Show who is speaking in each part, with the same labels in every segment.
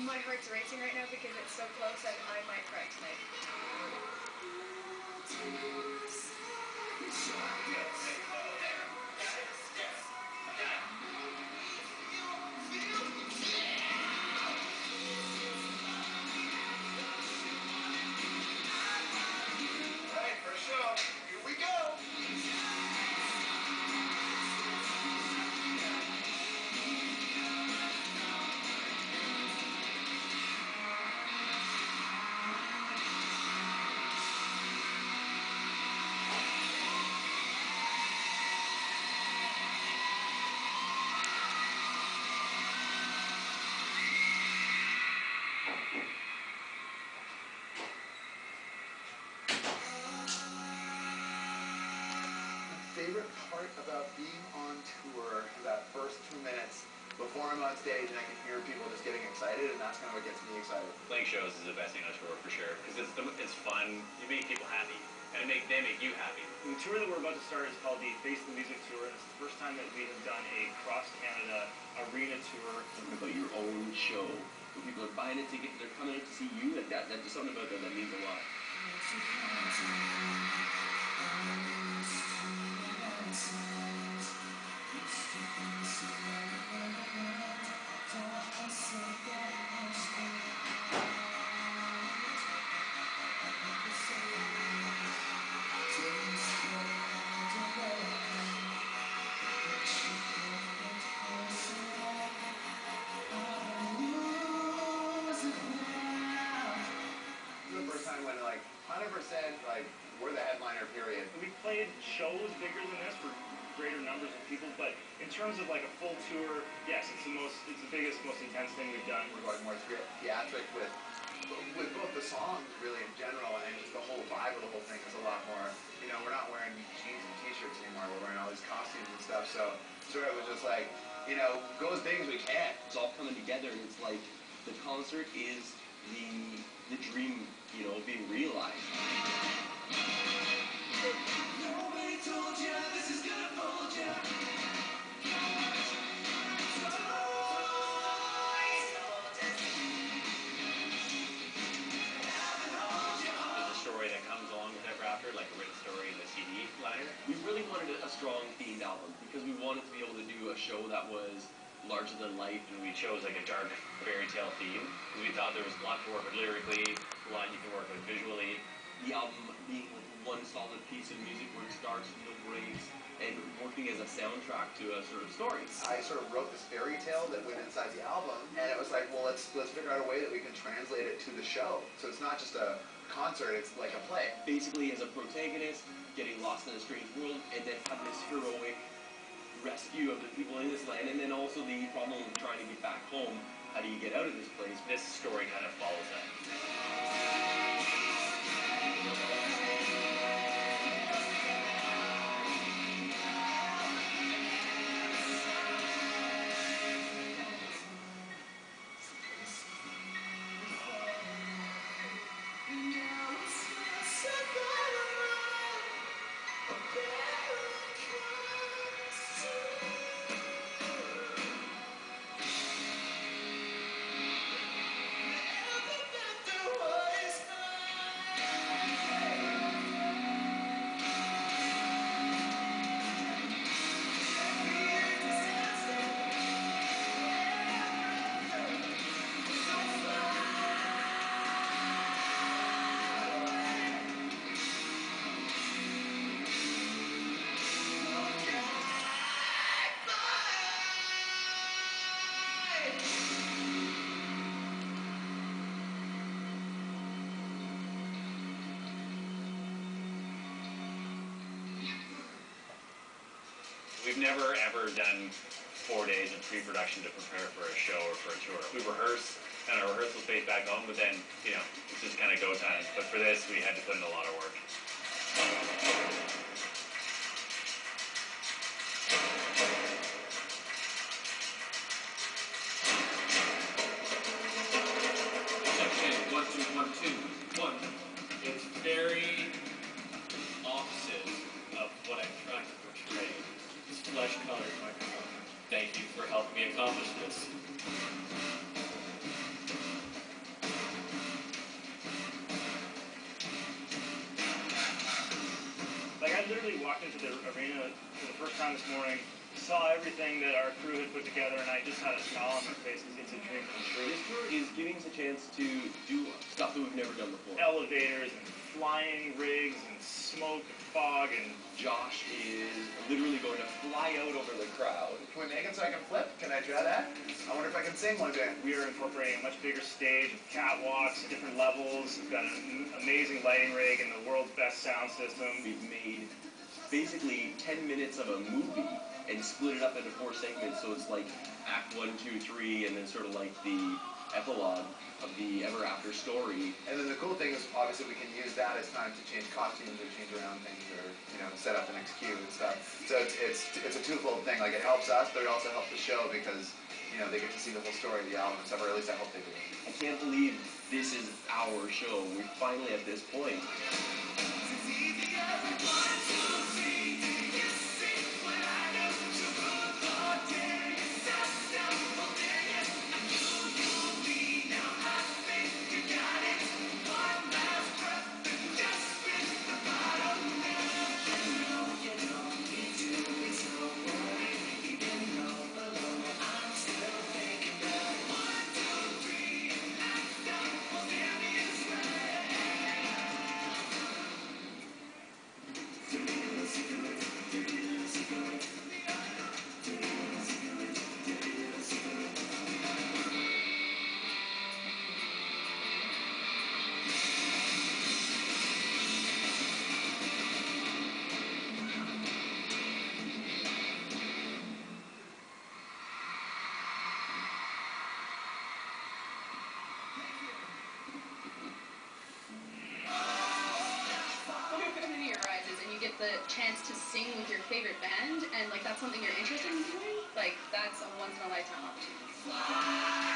Speaker 1: My heart's racing right now because it's so close and I might cry tonight.
Speaker 2: Alright, first show. Here we go. Favorite part about being on tour, that first 2 minutes before I'm on stage and I can hear people just getting excited, and that's kind of what gets me excited.
Speaker 3: Playing shows is the best thing on tour for sure, because it's fun. You make people happy, and they make you happy.
Speaker 4: The tour that we're about to start is called the Face the Music Tour. It's the first time that we have done a cross-Canada arena tour.
Speaker 5: Something about your own show. When people are buying a ticket, they're coming out to see you, like that. There's something about that means a lot.
Speaker 2: The first time when 100% we're the headliner, period.
Speaker 4: We played shows bigger than this for greater numbers of people, but in terms of a full tour, yes, it's the biggest, most intense thing we've done.
Speaker 2: We're going more theatric with both the songs really in general, and just the whole vibe of the whole thing is a lot more, we're not wearing jeans and t-shirts anymore, we're wearing all these costumes and stuff, so sort of was just go as big as we can.
Speaker 5: It's all coming together, and it's like the concert is the dream, being realized.
Speaker 6: Nobody told ya this is gonna fold ya.
Speaker 3: There's a story that comes along with Ever After, like a written story in the CD liner.
Speaker 5: We really wanted a strong themed album because we wanted to be able to do a show that was larger than life.
Speaker 3: And we chose a dark fairy tale theme because we thought there was a lot to work with lyrically, a lot you can work with visually.
Speaker 5: The album being one solid piece of music where it starts, no breaks, and working as a soundtrack to a sort of story.
Speaker 2: I sort of wrote this fairy tale that went inside the album, and it was like, well, let's figure out a way that we can translate it to the show. So it's not just a concert, it's like a play.
Speaker 5: Basically, as a protagonist, getting lost in a strange world, and then having this heroic rescue of the people in this land, and then also the problem of trying to get back home. How do you get out of this place?
Speaker 3: This story kind of follows that. We've never ever done 4 days of pre-production to prepare for a show or for a tour. We rehearse in our rehearsal space back home, but then, it's just kind of go time. But for this, we had to put in a lot of work.
Speaker 5: One, two. One. It's very opposite of what I'm trying to portray. This flesh-colored microphone. Thank you for helping me accomplish this.
Speaker 4: I literally walked into the arena for the first time this morning, saw everything that our crew had put together, and I just had a smile on my face because it's a dream come true.
Speaker 5: This tour is giving us a chance to do stuff that we've never done before.
Speaker 4: Elevators and flying rigs and smoke and fog, and
Speaker 5: Josh is literally going to fly out over the crowd.
Speaker 2: Can we make it so I can flip? Can I try that? I wonder if I can sing one day.
Speaker 4: we are incorporating a much bigger stage with catwalks, different levels. We've got an amazing lighting rig and the world's best sound system.
Speaker 5: We've made basically 10 minutes of a movie and split it up into 4 segments, so it's like act 1, 2, 3, and then sort of like the epilogue of the ever after story.
Speaker 2: And then the cool thing is, obviously, we can use that as time to change costumes or change around things or, set up the next cue and stuff. So it's a twofold thing. Like, it helps us, but it also helps the show because, they get to see the whole story of the album and stuff, or at least I hope they do.
Speaker 5: I can't believe this is our show. We're finally at this point.
Speaker 1: The chance to sing with your favorite band, and that's something you're interested in doing, that's a once in a lifetime opportunity.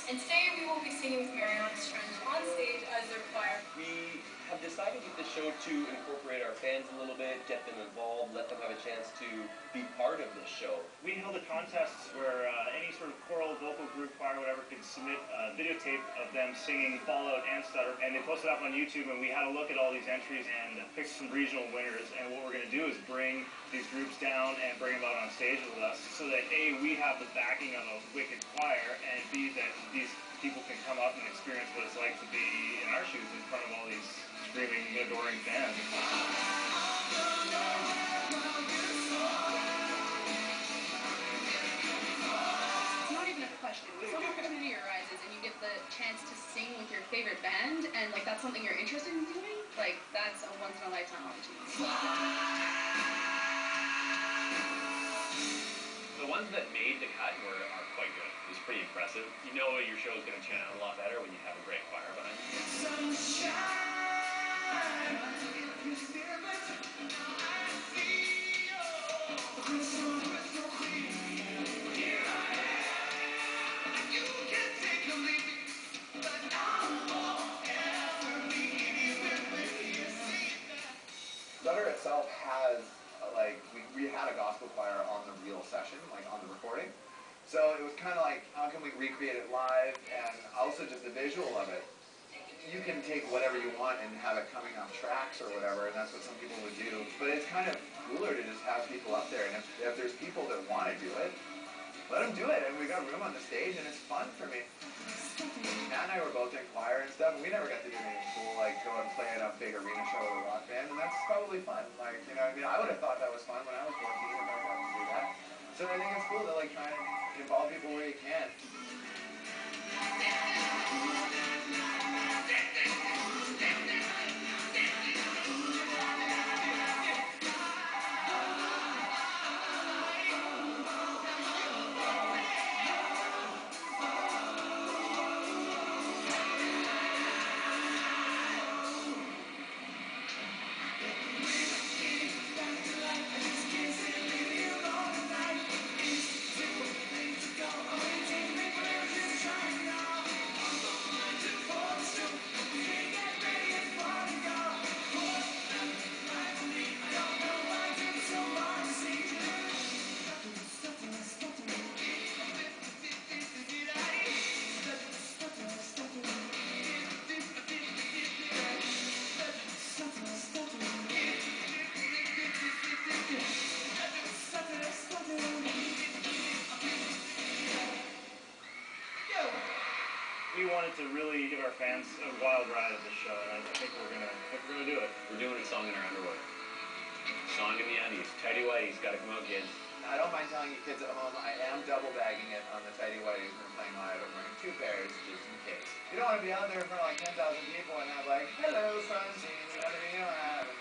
Speaker 1: And today we will be singing with Mariana's Trench on stage as their choir.
Speaker 5: We have decided with the show to incorporate our fans a little bit, get them involved, let them have a chance to be part of this show.
Speaker 4: We held a contest where any sort of choral, vocal group, choir, whatever, could submit a videotape of them singing Fallout and Stutter, and they posted it up on YouTube, and we had a look at all these entries and picked some regional winners, and what we're going to do is bring these groups down and bring them out on stage with us, so that A, we have the backing of a wicked choir, and B, that these people can come up and experience what it's like to be in our shoes in front of all these screaming, adoring fans.
Speaker 1: It's not even a question. If some opportunity arises and you get the chance to sing with your favorite band, and that's something you're interested in doing, that's a once in a lifetime opportunity.
Speaker 3: The ones that made the cut are quite good. It was pretty impressive. You know your show is going to turn out a lot better when you have a great choir behind you.
Speaker 2: Stutter itself has, we had a gospel choir on the real session, on the recording. So it was kind of like, how can we recreate it live? And also just the visual of it. You can take whatever you want and have it coming off tracks or whatever, and that's what some people would do. But it's kind of cooler to just have people up there. And if there's people that want to do it, let them do it. And we got room on the stage, and it's fun for me. Matt and I were both in choir and stuff, and we never got to do anything cool, like go and play in a big arena show with a rock band, and that's probably fun. Like, you know what I mean? I would have thought that was fun when I was 14 if I got to do that. So I think it's cool to like try and involve people where you can.
Speaker 4: We wanted to really give our fans a wild ride at this show, and I think we're gonna do it.
Speaker 3: We're doing a song in our underwear. Song in the undies. Tighty whities, gotta come out, kids.
Speaker 2: I don't mind telling you kids at home, I am double bagging it on the tighty whities when I'm playing live. I'm wearing 2 pairs just in case. You don't want to be out there in front of like 10,000 people and have like, hello, sunshine, you know what I mean? You don't have it.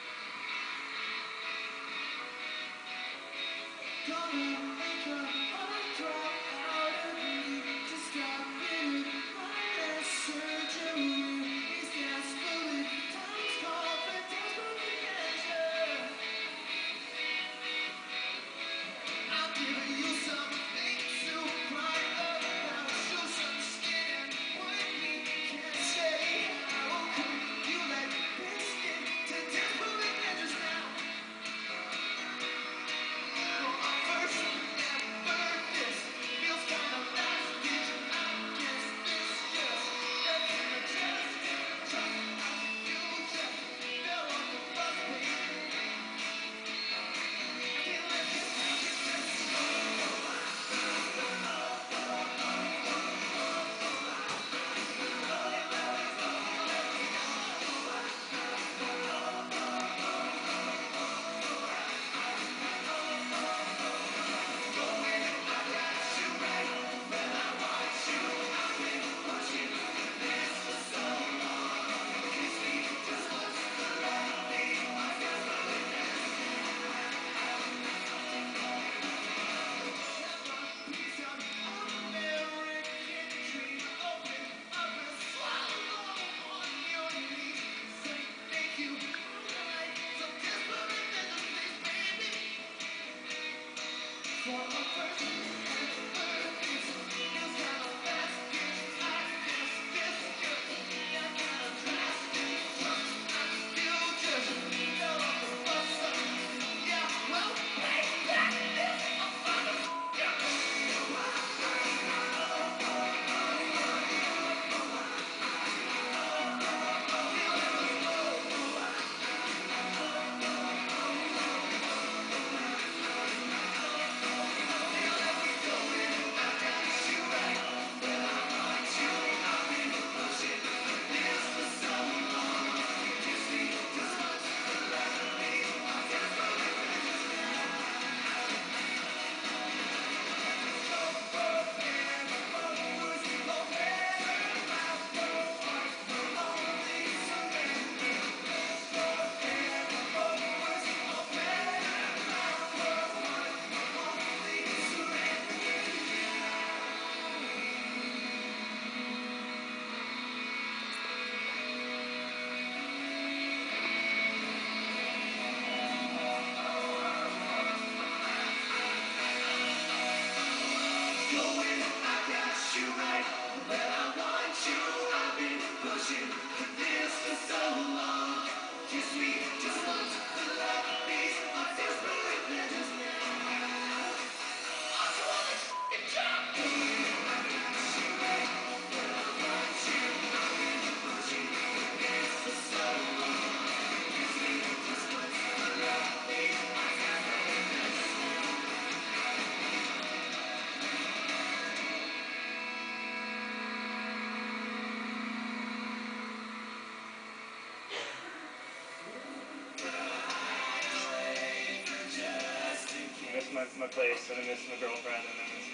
Speaker 4: my place, and I miss my girlfriend, and I miss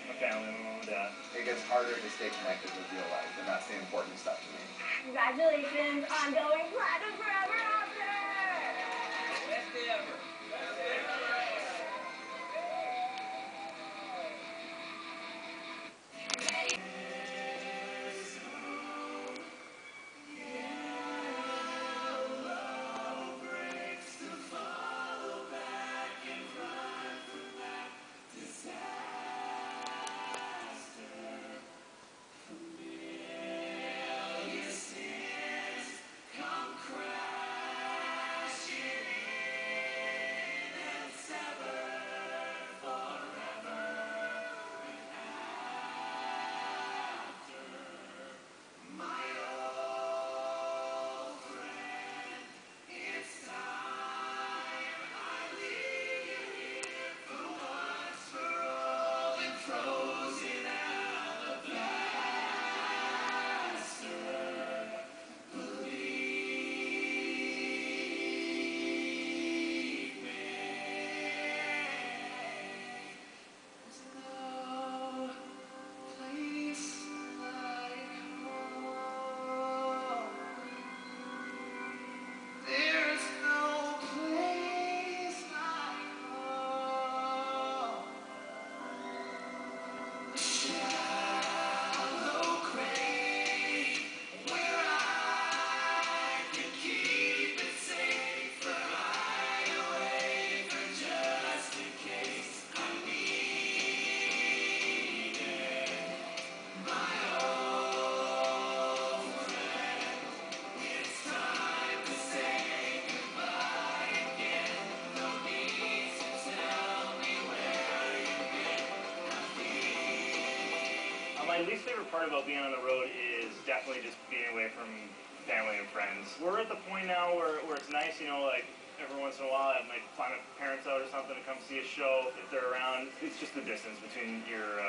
Speaker 4: my family, my mom and dad.
Speaker 2: It gets harder to stay connected with real life, and that's the important stuff to me.
Speaker 7: Congratulations on going platinum forever after!
Speaker 6: Best day ever.
Speaker 4: My least favorite part about being on the road is definitely just being away from family and friends. We're at the point now where it's nice, you know, like every once in a while I might fly my parents out or something to come see a show if they're around. It's just the distance between your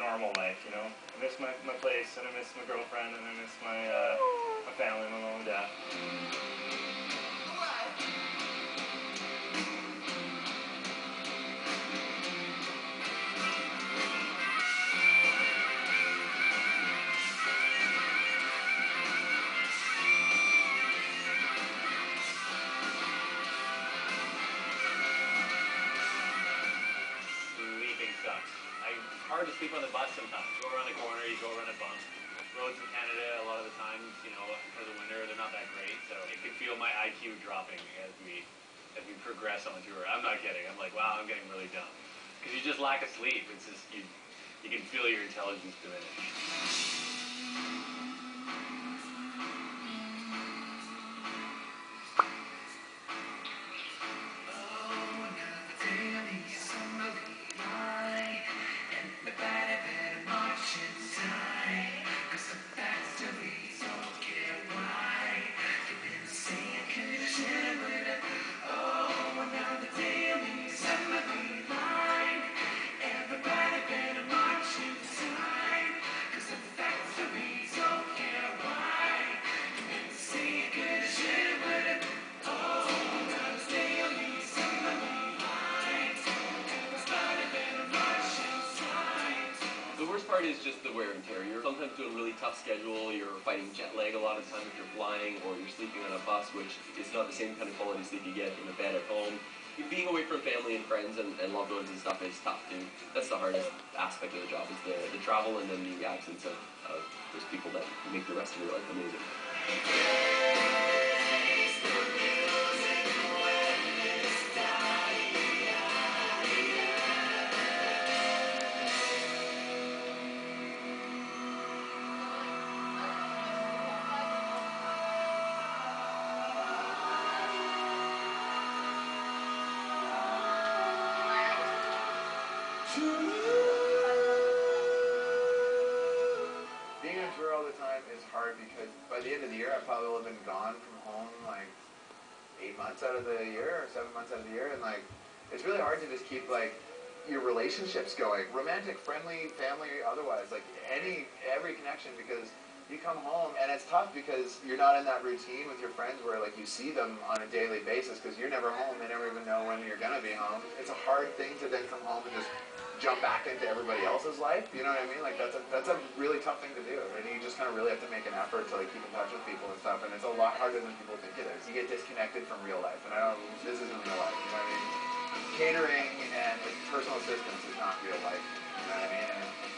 Speaker 4: normal life, you know. I miss my place, and I miss my girlfriend, and I miss my family, my mom and dad.
Speaker 3: Sleeping sucks. It's hard to sleep on the bus sometimes. You go around a corner, you go around a bump. Roads in Canada, a lot of the times, you know, because of winter, they're not that great. So you can feel my IQ dropping as we progress on tour. I'm not kidding. I'm like, wow, I'm getting really dumb. Because you just lack of sleep. It's just, you can feel your intelligence diminish.
Speaker 5: The worst part is just the wear and tear. You're sometimes doing a really tough schedule, you're fighting jet lag a lot of time if you're flying, or you're sleeping on a bus, which is not the same kind of quality sleep you get in a bed at home. Being away from family and friends and loved ones and stuff is tough too. That's the hardest aspect of the job, is the travel and then the absence of those people that make the rest of your life amazing.
Speaker 2: Being on tour all the time is hard because by the end of the year I probably will have been gone from home like 8 months out of the year or 7 months out of the year, and like it's really hard to just keep like your relationships going, romantic, friendly, family, otherwise, like every connection, because you come home and it's tough because you're not in that routine with your friends where like you see them on a daily basis because you're never home. They never even know when you're gonna be home. It's a hard thing to then come home and just jump back into everybody else's life. You know what I mean? Like that's a really tough thing to do, and you just kind of really have to make an effort to like keep in touch with people and stuff. And it's a lot harder than people think it is. You get disconnected from real life, and this isn't real life. You know what I mean? Catering and like, personal assistance is not real life. You know what I mean?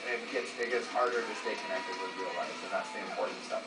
Speaker 2: And it gets harder to stay connected with real life, and that's the important stuff.